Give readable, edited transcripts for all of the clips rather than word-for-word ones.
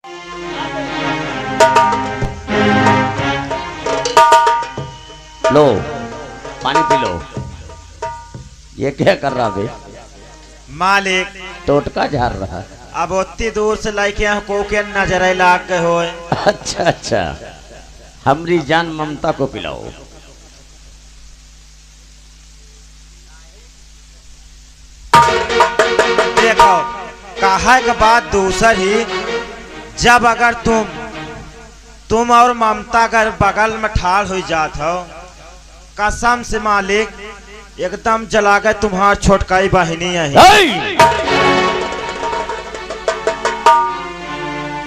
लो पानी P low. ये क्या कर रहा बे? मालिक टोटका झाड़ रहा है। अब उतनी दूर से लाइके को के नजर लाग गए हो। अच्छा अच्छा, हमारी जान ममता को पिलाओ। देखो कहा के बात दूसर ही, जब अगर तुम और ममता अगर बगल में ठाड़ हो जात हो, कसम से मालिक एकदम जला गए तुम्हार छोटकाई बहनी है।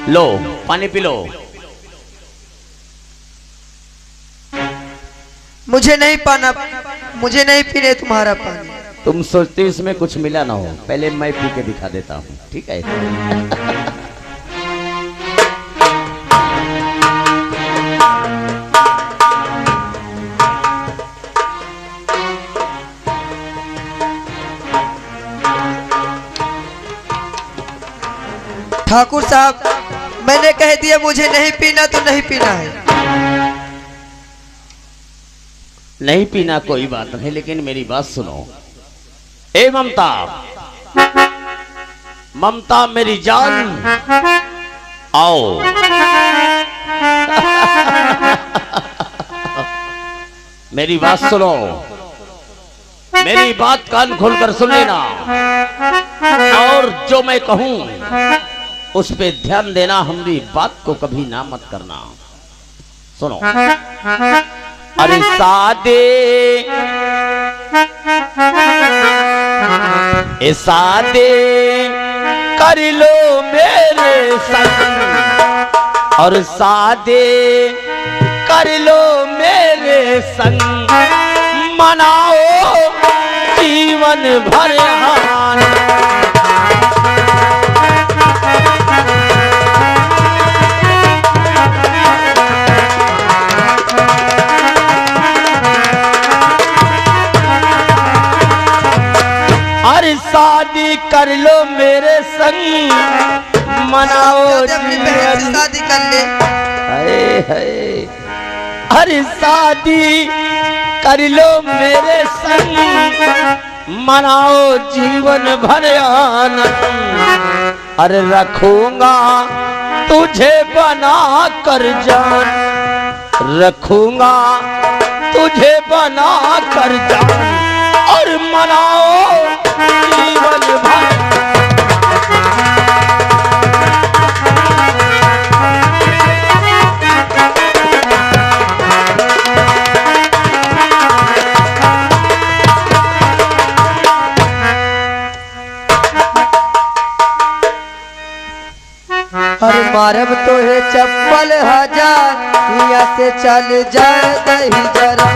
लो पानी पी लो। मुझे नहीं पाना, मुझे नहीं पीने तुम्हारा पानी। तुम सोचते हो इसमें कुछ मिला ना हो, पहले मैं पी के दिखा देता हूँ, ठीक है? ठाकुर साहब, मैंने कह दिया मुझे नहीं पीना तो नहीं पीना है। नहीं पीना कोई बात नहीं, लेकिन मेरी बात सुनो। ए ममता, ममता मेरी जान, आओ। मेरी बात सुनो, मेरी बात कान खोलकर सुन लेना, और जो मैं कहूं उस पे ध्यान देना, हमारी बात को कभी ना मत करना। सुनो। अरे सादे ए सादे कर लो मेरे संग, और सादे कर लो मेरे संग, मनाओ जीवन भर आनंद। शादी कर लो मेरे संग, मनाओ अपनी बहन से शादी कर ले। हाय हाय, अरे शादी कर लो मेरे संग, मनाओ जीवन भर आनंद। अरे रखूंगा तुझे बना कर जान, रखूंगा तुझे बना कर जान, और मनाओ जीवन भर। अरे मारब तो है चप्पल हजार, यहाँ से चल जाए दही जरा।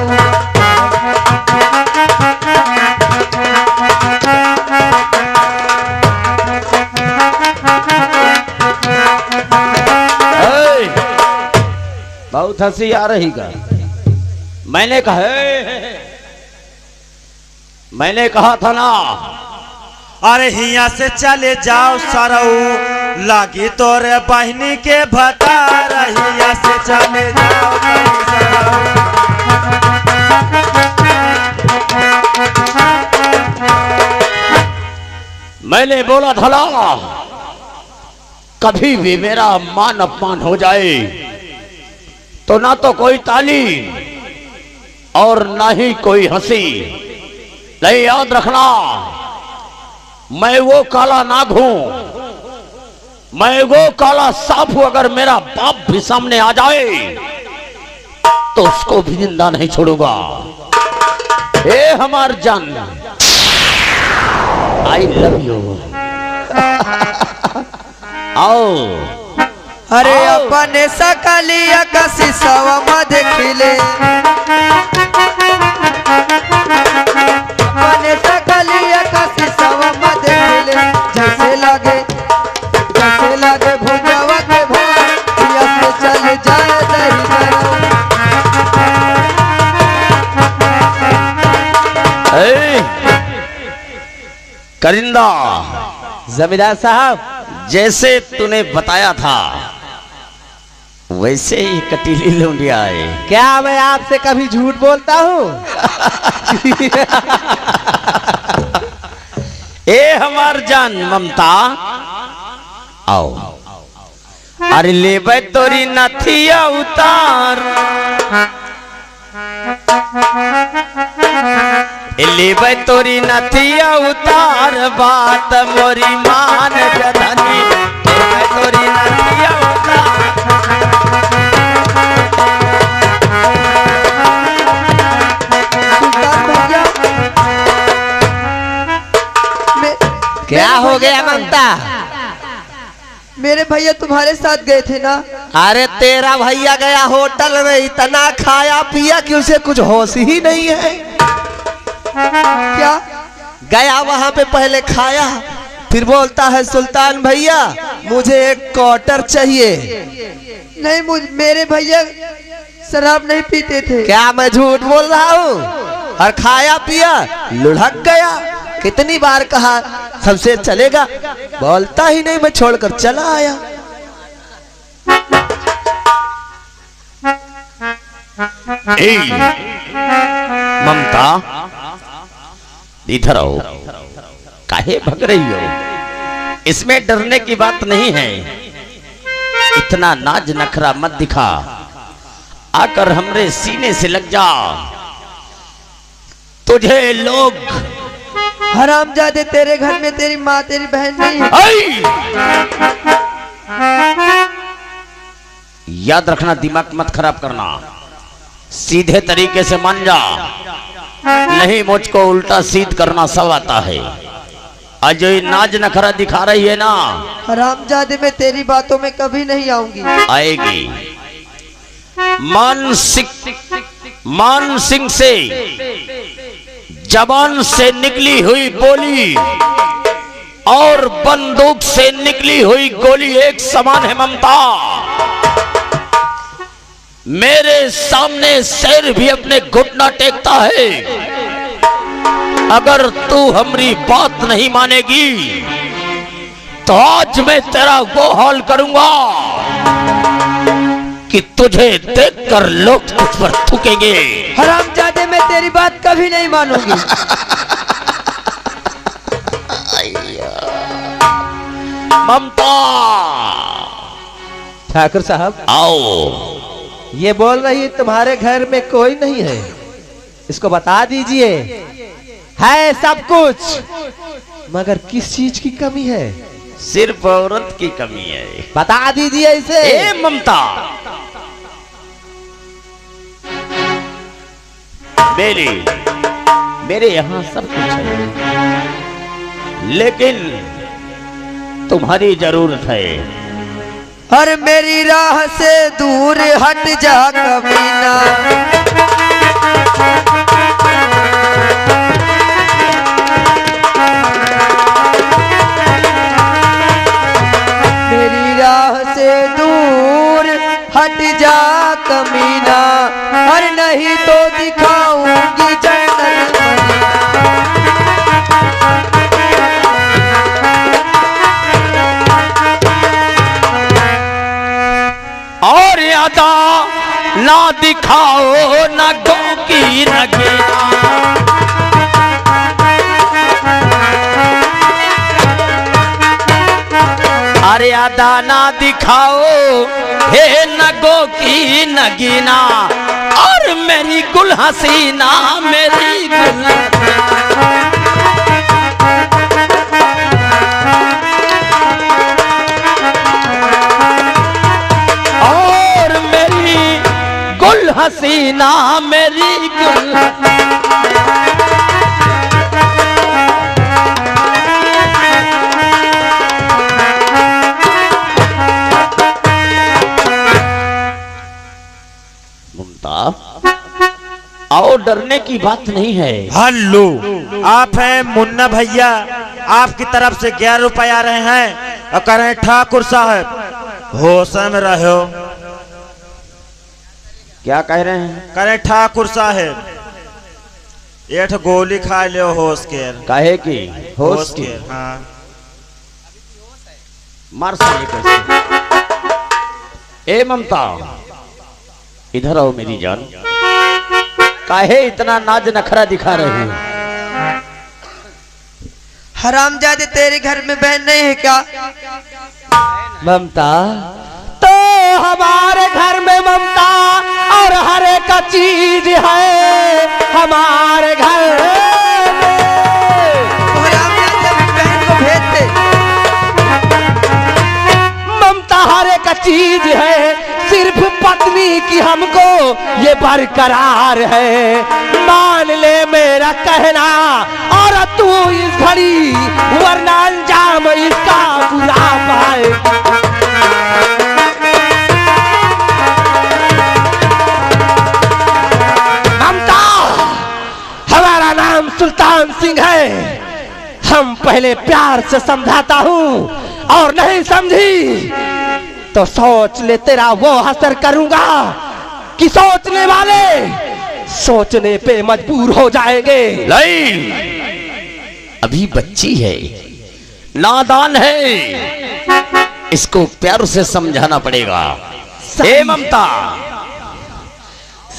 बहुत हंसी आ रही का। मैंने कहा था ना, अरे हिया से चले जाओ सरऊ, लागी तोरे बहनी के भतार। हिया से चले जाओ सरऊ। मैंने बोला था ना, कभी भी मेरा मान अपमान हो जाए तो ना तो कोई ताली और ना ही कोई हंसी। नहीं, याद रखना, मैं वो काला नाग हूं, मैं वो काला सांप हूं। अगर मेरा बाप भी सामने आ जाए तो उसको भी जिंदा नहीं छोड़ूंगा। हे हमार जान, आई लव यू। आओ। अरे अपने सकलिया का शीशवा में देखिले, अपने सकलिया का शीशवा में देखिले, जैसे लगे भुजवा के भाई, से चल जाए दही करिंदा। जमींदार साहब, जैसे तूने बताया था वैसे ही कटीली लौंडिया है। क्या मैं आपसे कभी झूठ बोलता हूँ? ए हमार जान ममता, आओ। अरे ले तोरी नथिया उतार, ले तोरी नथिया उतार, बात मोरी मान जधनी, ले तोरी नथिया उतार। क्या हो गया ममता? मेरे भैया तुम्हारे साथ गए थे ना? अरे तेरा भैया गया होटल में, इतना खाया पिया कि उसे कुछ होश ही नहीं है। क्या? गया वहां पे पहले खाया, फिर बोलता है सुल्तान भैया मुझे एक क्वार्टर चाहिए। नहीं, मेरे भैया शराब नहीं पीते थे। क्या मैं झूठ बोल रहा हूँ? और खाया पिया लुढ़क गया। कितनी बार कहा सबसे चलेगा, बोलता ही नहीं, मैं छोड़कर चला आया। ए ममता, इधर आओ। काहे भग रही हो? इसमें डरने की बात नहीं है। इतना नाज नखरा मत दिखा, आकर हमरे सीने से लग जा। तुझे लोग हरामजादे, तेरे घर में तेरी माँ तेरी बहन नहीं है। याद रखना, दिमाग मत खराब करना, सीधे तरीके से मान जा, नहीं मुझको उल्टा सीध करना सब आता है। अजय नाज नखरा दिखा रही है ना, हरामजादे, मैं तेरी बातों में कभी नहीं आऊंगी। आएगी। मान सिंह से जबान से निकली हुई बोली और बंदूक से निकली हुई गोली एक समान है ममता। मेरे सामने शेर भी अपने घुटना टेकता है। अगर तू हमारी बात नहीं मानेगी तो आज मैं तेरा वो हाल करूंगा कि तुझे देखकर लोग तुझ पर थूकेंगे। हरामजादे, मैं तेरी बात कभी नहीं मानूंगी। ममता, ठाकुर साहब आओ। ये बोल रही तुम्हारे घर में कोई नहीं है, इसको बता दीजिए। है सब कुछ, मगर किस चीज की कमी है? सिर्फ औरत की कमी है। बता दीजिए इसे। ए ममता, मेरे यहाँ सब कुछ है, लेकिन तुम्हारी जरूरत है। और मेरी राह से दूर हट जा कमीना, मेरी राह से दूर हट जा कमीना, और नहीं तो दिखाऊंगी जन्नत और यादा ना दिखाओ ना गौ की नगीना। अरे अदा ना दिखाओ हे नगो की नगीना, और मेरी गुल हसीना, मेरी गुल और मेरी गुल हसीना, मेरी गुल आओ, डरने की बात नहीं है। हल्लू, आप हैं मुन्ना भैया, आपकी तरफ से 11 रुपए आ रहे हैं और कह रहे हैं ठाकुर साहब होश में रहो। क्या कह रहे हैं? कह रहे हैं ठाकुर साहब एक गोली खा लो होश के। काहे की? होश की। हाँ, मार साले कैसे। ए ममता, इधर आओ मेरी जान। काहे इतना नाज नखरा दिखा रहे हो? हरामजादे तेरे घर में बहन नहीं है क्या? ममता, तो हमारे घर में ममता और हर एक चीज है हमारे घर में। हरामजादे अपनी बहन को भेज दे। ममता हर एक चीज है, सिर्फ पत्नी की हमको ये बरकरार है। मान ले मेरा कहना और तू इस घड़ी, वरना अंजाम इसका बुरा पाए। ममता, हमारा नाम सुल्तान सिंह है। हम पहले प्यार से समझाता हूँ और नहीं समझी तो सोच ले तेरा वो असर करूंगा कि सोचने वाले सोचने पे मजबूर हो जाएंगे। नहीं, अभी बच्ची है, नादान है, इसको प्यार से समझाना पड़ेगा। हे ममता,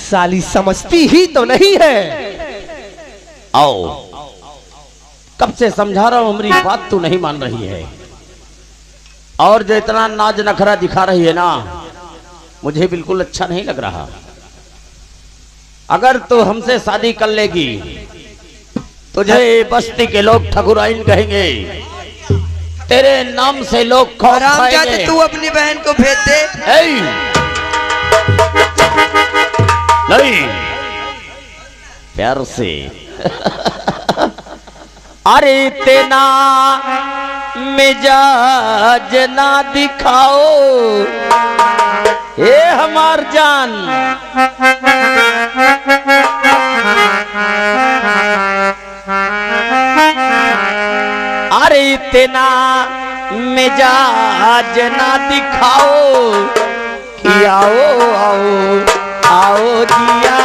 साली समझती ही तो नहीं है। आओ, कब से समझा रहा हूं, हमारी बात तो नहीं मान रही है। और जो इतना नाज नखरा दिखा रही है ना, मुझे बिल्कुल अच्छा नहीं लग रहा। अगर तू हमसे शादी कर लेगी तुझे बस्ती के लोग ठकुराइन कहेंगे, तेरे नाम से लोग खौफ हरामजादे खाएंगे। तू अपनी बहन को भेज दे। नहीं, प्यार से। अरे तेना मिजाज ना दिखाओ, ए हमार जान। अरे तेना मिजाज ना दिखाओ कि आओ आओ आओ जिया।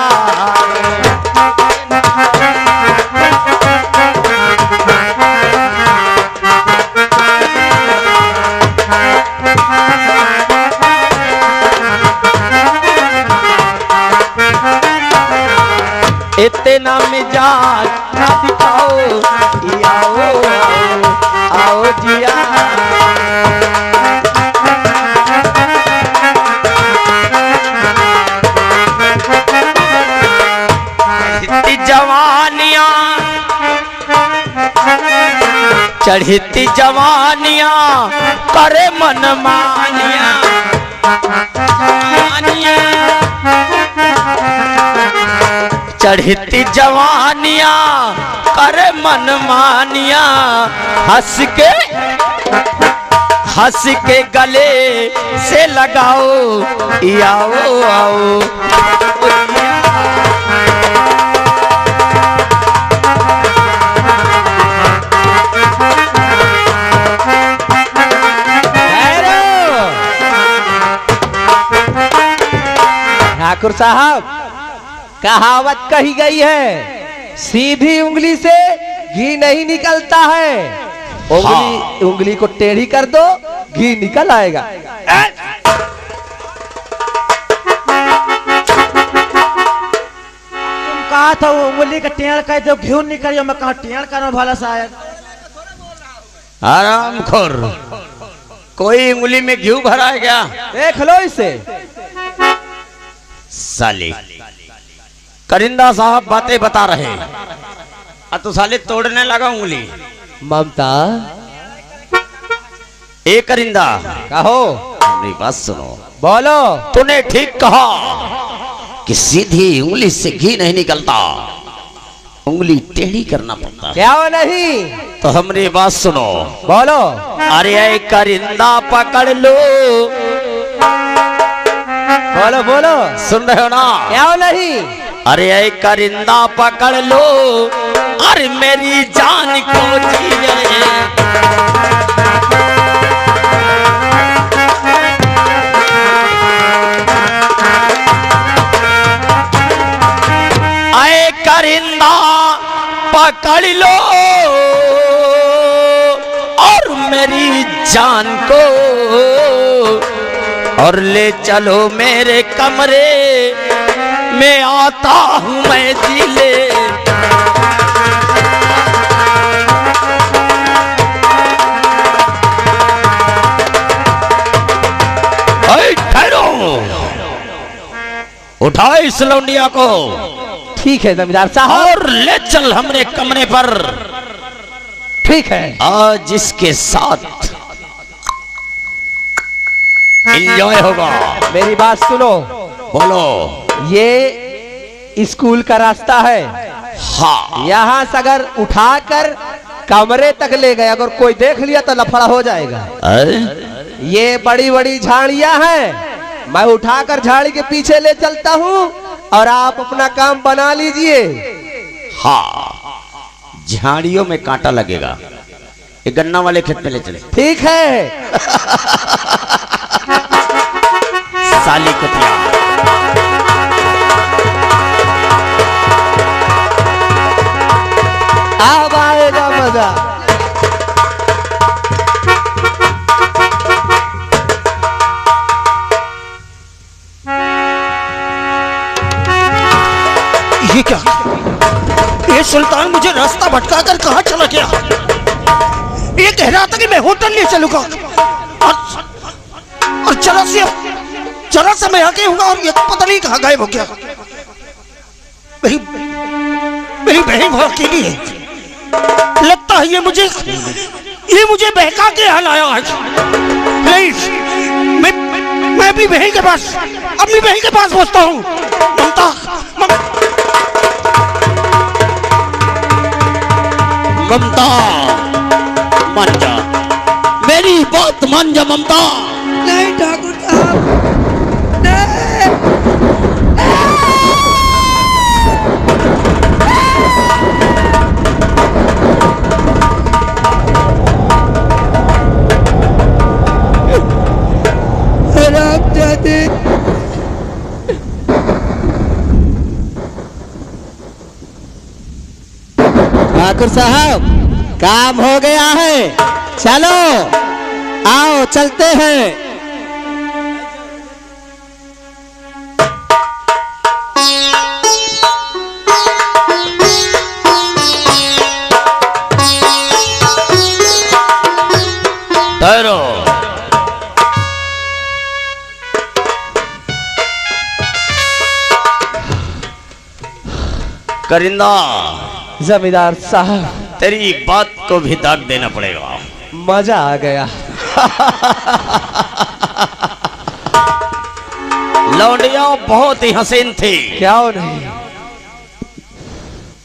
इतना मिजाज ना दिखाओ, आओ आओ आओ जिया। चढ़ती जवानियां, चढ़ती जवानियां करे मन मानिया। चढ़ती जवानियां कर मन मानिया। हंस के गले से लगाओ, आओ आओ। ठाकुर साहब, कहावत कही गई है, सीधी उंगली से घी नहीं निकलता है। उंगली को टेढ़ी कर दो, घी निकल आएगा। तुम कहा था वो उंगली का टेढ़ कर दो, घी निकल। मैं कहा टेढ़ करो भला शायद। आराम खोर, कोई उंगली में घी भरा है क्या? देख लो इसे। साले करिंदा साहब बातें बता रहे, तो साले तोड़ने लगा उंगली। ममता, ए करिंदा, कहो। मेरी बात सुनो। बोलो। तूने ठीक कहा कि सीधी उंगली से घी नहीं निकलता, उंगली टेढ़ी करना पड़ता। क्या वो नहीं? तो हमारी बात सुनो। बोलो। अरे ए करिंदा पकड़ लो। बोलो बोलो। सुन रहे हो ना? क्या वो नहीं? अरे ए करिंदा पकड़ लो, अरे मेरी जान को जिए। आए करिंदा पकड़ लो और मेरी जान को और ले चलो मेरे कमरे में, आता हूं मैं जी ले। ठहरो, उठा इस लौंडिया को। ठीक है जमींदार साहब। और ले चल हमरे कमरे पर। ठीक है। आज इसके साथ एंजॉय होगा। मेरी बात सुनो। बोलो। ये स्कूल का रास्ता है। हाँ। यहाँ से अगर उठाकर कमरे तक ले गए, अगर कोई देख लिया तो लफड़ा हो जाएगा। ये बड़ी बड़ी झाड़ियां हैं, मैं उठाकर झाड़ी के पीछे ले चलता हूँ और आप अपना काम बना लीजिए। हाँ, झाड़ियों में कांटा लगेगा। ये गन्ना वाले खेत में ले चले। ठीक है। साली कुतिया। अब आएगा मजा। ये क्या? ये सुल्तान मुझे रास्ता भटका कर कहाँ चला गया? ये कह रहा था कि मैं होटल ले चलूंगा और जरा से मैं आगे हूँ और ये पता नहीं कहाँ गायब हो गया। मेरी बहन वो अकेली है। लगता है ये मुझे बहका के यहाँ लाया है। प्लीज, मैं भी बहन के पास, अपनी बहन के पास पहुंचता हूँ। ममता, ममता, मान जा, मेरी बात मान जा ममता। नहीं ठाकुर साहब, नहीं। राम जाते। ठाकुर साहब, काम हो गया है, चलो आओ चलते हैं। ठहरो। करिंदा, जमींदार साहब, तेरी बात को भी दाग देना पड़ेगा। मजा आ गया। लौंडिया बहुत ही हसीन थी। क्या नहीं,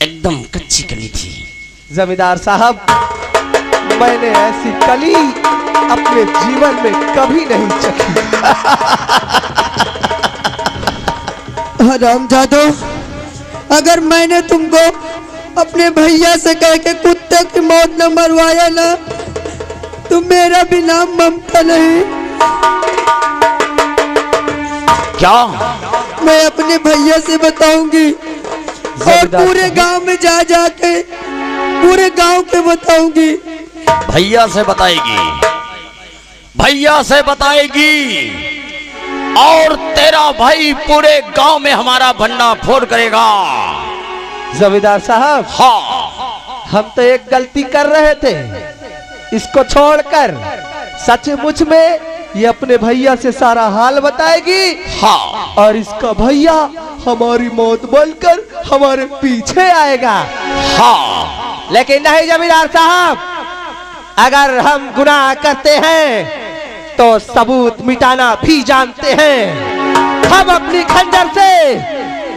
एकदम कच्ची कली थी। जमींदार साहब, मैंने ऐसी कली अपने जीवन में कभी नहीं चखी। हराम जादो, अगर मैंने तुमको अपने भैया से कह के कुत्ते की मौत न मरवाया ना, तो मेरा भी नाम ममता नहीं। क्या? मैं अपने भैया से बताऊंगी और पूरे गांव में जा जाके पूरे गांव के बताऊंगी। भैया से बताएगी, भैया से बताएगी और तेरा भाई पूरे गांव में हमारा भंडा फोड़ करेगा। जमींदार साहब, हाँ, हम तो एक गलती कर रहे थे, इसको छोड़कर सचमुच में ये अपने भैया से सारा हाल बताएगी। हाँ, और इसका भैया हमारी मौत बोलकर हमारे पीछे आएगा। हाँ। लेकिन नहीं जमींदार साहब, अगर हम गुनाह करते हैं तो सबूत मिटाना भी जानते हैं। हम अपनी खंजर से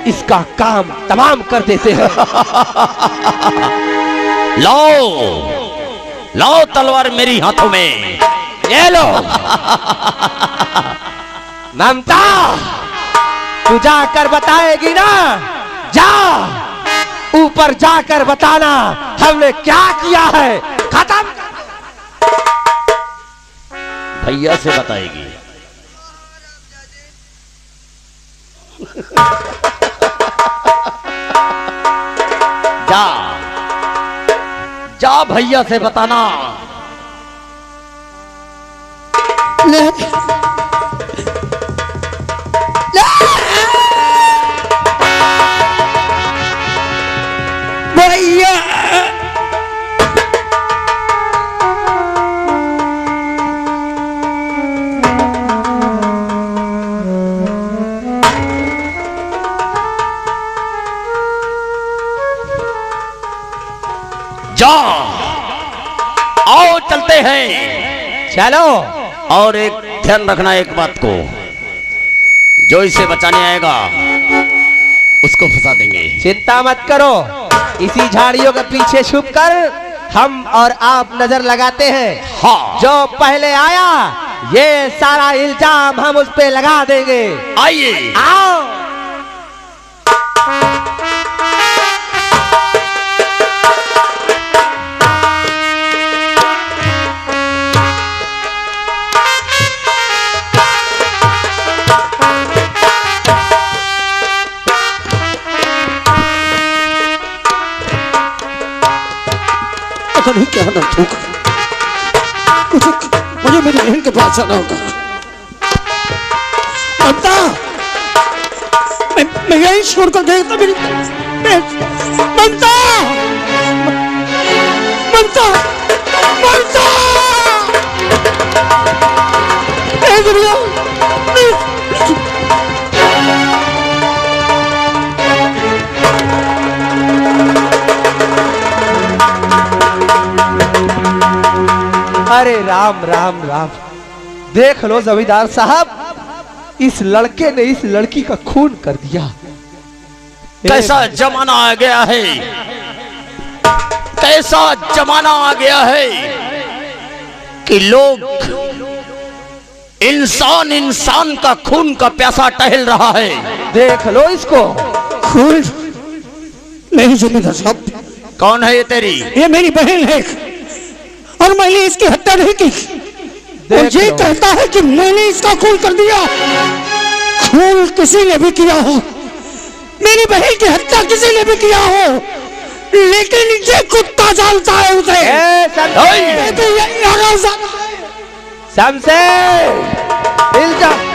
इसका काम तमाम कर देते हैं। लाओ, लाओ तलवार मेरी हाथों में। ये लो। ममता, तू जाकर बताएगी ना? जा, ऊपर जाकर बताना हमने क्या किया है। खत्म। भैया से बताएगी। जा, जा भैया से बताना चलते हैं। चलो। और एक ध्यान रखना एक बात को, जो इसे बचाने आएगा उसको फंसा देंगे। चिंता मत करो, इसी झाड़ियों के पीछे छुप कर हम और आप नजर लगाते हैं। हाँ, जो पहले आया ये सारा इल्जाम हम उस पे लगा देंगे। आइए। आओ। पता नहीं क्या दर्द होगा, मुझे मेरी बहन के पास जाना होगा। ममता, मैं यही छोड़कर गया था मेरी ममता, ममता, ममता, अरे राम राम राम, देख लो जमींदार साहब, इस लड़के ने इस लड़की का खून कर दिया। कैसा जमाना आ गया है, कैसा जमाना आ गया है कि लोग इंसान इंसान का खून का प्यासा टहल रहा है। देख लो इसको। खून नहीं जमींदार साहब, कौन है ये तेरी? ये मेरी बहन है और मैंने इसकी हत्या नहीं की। और ये कहता है कि मैंने इसका खून कर दिया। खून किसी ने भी किया हो, मेरी बहन की हत्या किसी ने भी किया हो, लेकिन ये कुत्ता जानता है उसे। शमशेर, इल्जाम।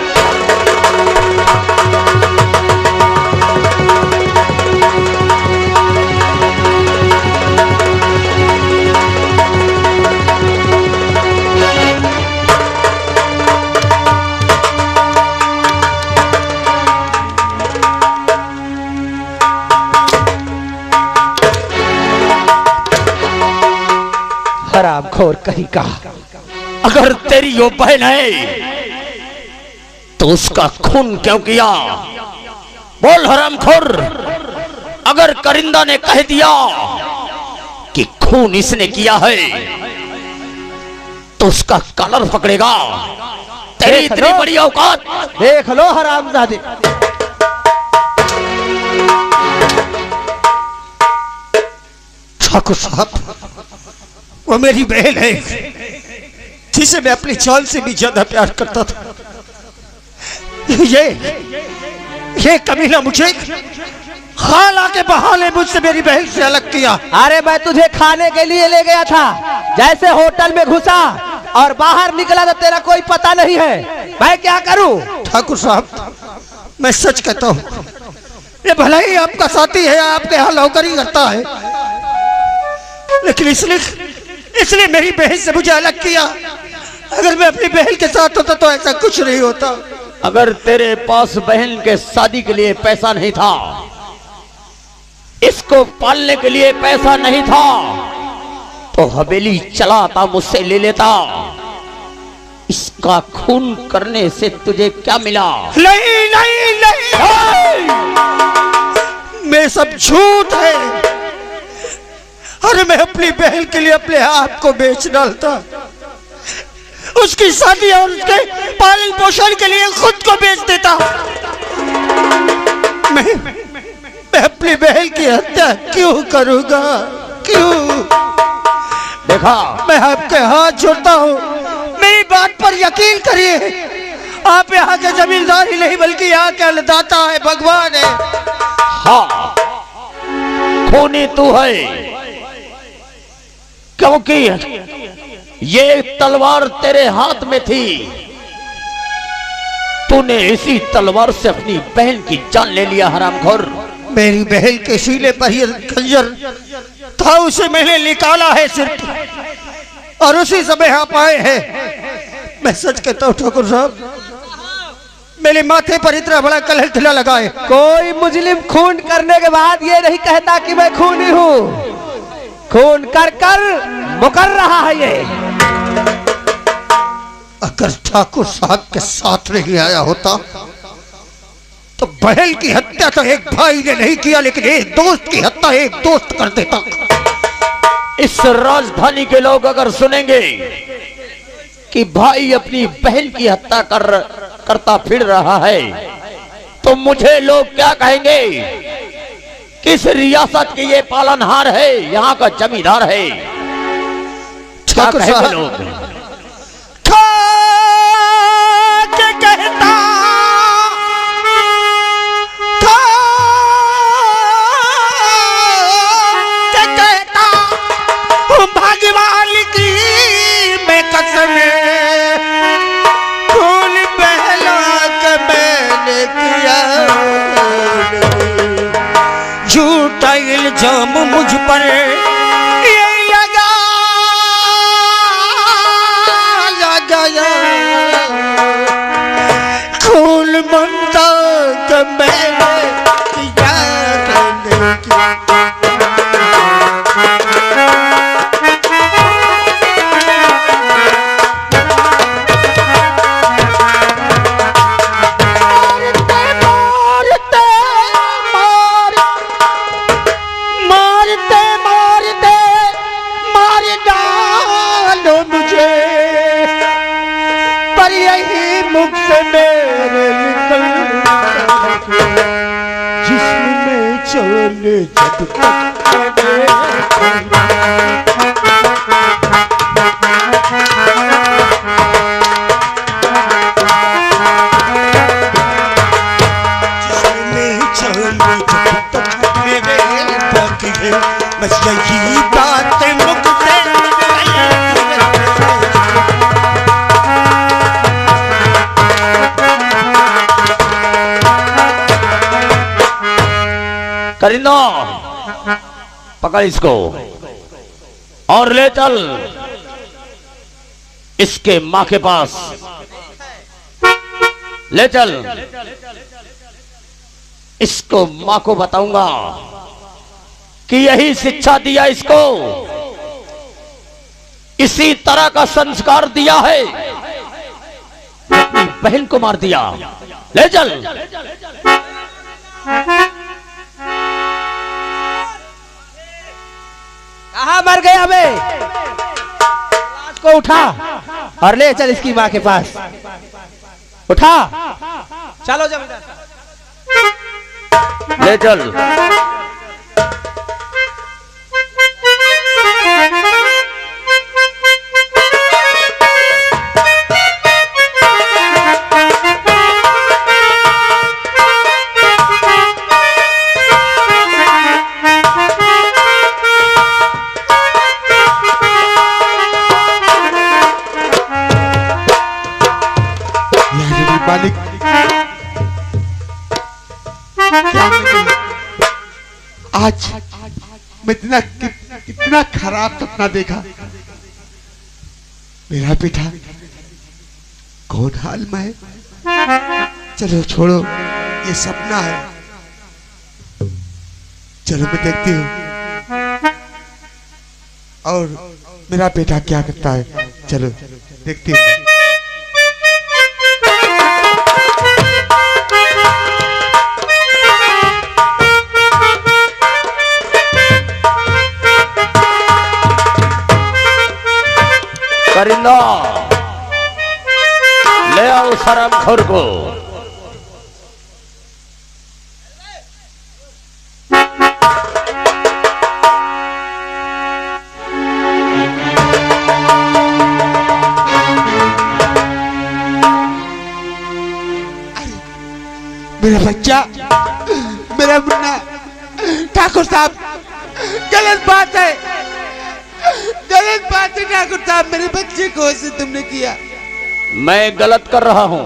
हरामखोर कहीं का। अगर तेरी यो बहन है तो उसका खून क्यों किया? बोल हरामखोर। अगर करिंदा ने कह दिया कि खून इसने किया है तो उसका कलर पकड़ेगा। तेरी इतनी बड़ी औकात। देख लो हरामजादे। ठाकुर साहब, वो मेरी बहन है जिसे मैं अपनी जान से भी ज्यादा प्यार करता था। ये कमीना मुझे खाला के बहाने मुझसे मेरी बहन से अलग किया। अरे मैं तुझे खाने के लिए ले गया था, जैसे होटल में घुसा और बाहर निकला तो तेरा कोई पता नहीं है। मैं क्या करूं? ठाकुर साहब, मैं सच कहता हूं, ये भला ही आपका साथी है, आपके यहाँ नौकरी करता है, लेकिन इसने मेरी बहन से मुझे अलग किया। अगर मैं अपनी बहन के साथ होता तो ऐसा कुछ नहीं होता। अगर तेरे पास बहन के शादी के लिए पैसा नहीं था, इसको पालने के लिए पैसा नहीं था, तो हवेली चलाता, मुझसे ले लेता। इसका खून करने से तुझे क्या मिला? नहीं नहीं नहीं, मैं सब झूठ है। अरे मैं अपनी बहन के लिए अपने आप को बेच डालता, उसकी शादी और उसके पालन पोषण के लिए खुद को बेच देता। मैं अपनी बहन की हत्या क्यों करूंगा? क्यों? देखा, मैं आपके हाथ जोड़ता हूँ, मेरी बात पर यकीन करिए। आप यहाँ के जमींदार ही नहीं बल्कि यहाँ के अन्नदाता है, भगवान है। हाँ, खूनी तू है, क्योंकि ये तलवार तेरे हाथ में थी। तूने इसी तलवार से अपनी बहन की जान ले लिया हरामखोर। मेरी बहन के सीने पर ये खंजर था, उसे मैंने निकाला है सिर्फ, और उसी समय आप आए हैं। मैं सच कहता हूँ ठाकुर साहब, मेरे माथे पर इतना बड़ा कलंक न लगाए। कोई मुजरिम खून करने के बाद ये नहीं कहता कि मैं खूनी हूँ। खून कर कर मुकर रहा है ये। अगर ठाकुर साहब के साथ नहीं आया होता तो बहन की हत्या तो एक भाई ने नहीं किया, लेकिन एक दोस्त की हत्या एक दोस्त कर देता। इस राजधानी के लोग अगर सुनेंगे कि भाई अपनी बहन की हत्या करता फिर रहा है, तो मुझे लोग क्या कहेंगे? किस रियासत के ये पालनहार है, यहाँ का जमींदार है? क्या कहेंगे लोग? कहता भाग्यवान की मैं कसम खून बहला के मैंने किया, झूठा इल्जाम मुझ पर ये लगा खून बनता के मैंने किया। चले जब तक जिसमें चले जब तक मेरे बाकी है, बस यही बात मुझसे करिंदो, पकड़ इसको और ले चल इसके मां के पास। ले चल, इसको मां को बताऊंगा कि यही शिक्षा दिया इसको, इसी तरह का संस्कार दिया है, अपनी बहन को मार दिया। ले चल। कहाँ मर गया बे? लाश को उठा और ले चल इसकी माँ के पास। उठा, चलो जमींदार, ले चल। मालिक, आज मैं कितना खराब सपना देखा। मेरा बेटा कौन हाल में है? चलो छोड़ो, ये सपना है। चलो मैं देखती हूँ और मेरा बेटा क्या करता है। चलो देखती हूँ। करिंदा, ले आओ शराबखोर को। मेरा बच्चा, मेरा मुन्ना। ठाकुर साहब, गलत बात है, गलत बात है ठाकुर साहब। मेरे बच्चे को ऐसे तुमने किया। मैं गलत कर रहा हूं।